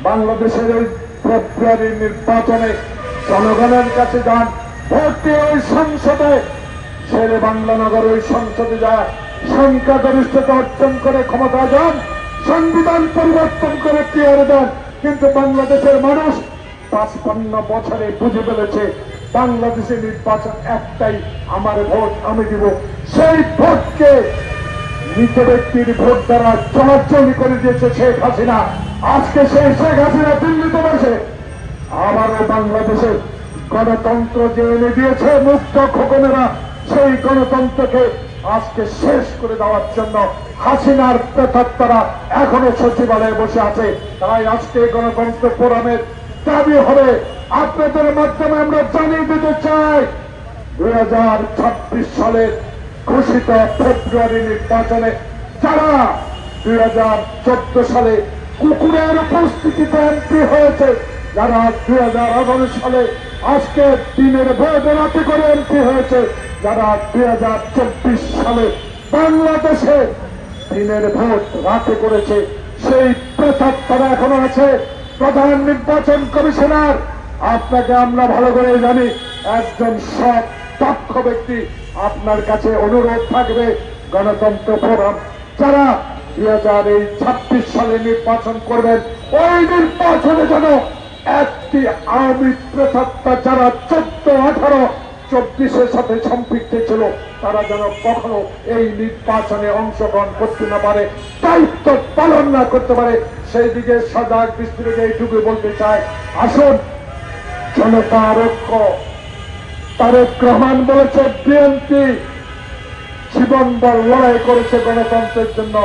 বাংলাদেশের এই ফেব্রুয়ারির নির্বাচনে জনগণের কাছে যান, ভোট দিয়ে ওই সংসদে শেরে বাংলানগর ওই সংসদে যা সংখ্যাগরিষ্ঠতা অর্জন করে ক্ষমতা যান, সংবিধান পরিবর্তন করে চেয়ারে দেন। কিন্তু বাংলাদেশের মানুষ ৫৫ বছরে বুঝে ফেলেছে বাংলাদেশের নির্বাচন একটাই, আমার ভোট আমি দিব। সেই ভোটকে মৃত ব্যক্তির ভোট দ্বারা চলাচলি করে দিয়েছে শেখ হাসিনা। আজকে সেই শেখ হাসিনা দিল্লিতে বসে আবারও বাংলাদেশের গণতন্ত্র যে এনে দিয়েছে মুক্ত খোকনেরা, সেই গণতন্ত্রকে আজকে শেষ করে দেওয়ার জন্য হাসিনার প্রেতাত্মারা এখনো সচিবালয়ে বসে আছে। তাই আজকে গণতন্ত্র ফোরামের দাবি হবে, আপনাদের মাধ্যমে আমরা জানিয়ে দিতে চাই 2026 সালের ঘোষিত ফেব্রুয়ারি নির্বাচনে যারা 2014 সালে কুকুরের উপস্থিতিতে এমপি হয়েছে, যারা 2011 সালে আজকে দিনের ভোট রাতে করে এমপি হয়েছে, যারা 2024 সালে বাংলাদেশে দিনের ভোট রাতে করেছে, সেই প্রেতাত্মারা এখনো আছে। প্রধান নির্বাচন কমিশনার, আপনাকে আমরা ভালো করে জানি, একজন সৎ দক্ষ ব্যক্তি। আপনার কাছে অনুরোধ থাকবে, গণতন্ত্র ফোরাম যারা 2026 সালে নির্বাচন করবেন, ওই নির্বাচনে যেন একটি আওয়ামী প্রেতাত্মা যারা 14, 18, 24-এর সাথে সম্পৃক্ত ছিল, তারা যেন কখনো এই নির্বাচনে অংশগ্রহণ করতে না পারে, দায়িত্ব পালন না করতে পারে, সেই দিকে সজাগ দৃষ্টিতে এইটুকু বলতে চাই। আসুন, জনতার ঐক্য। তারেক রহমান বলেছে বিএনপি জীবনভর লড়াই করেছে গণতন্ত্রের জন্য।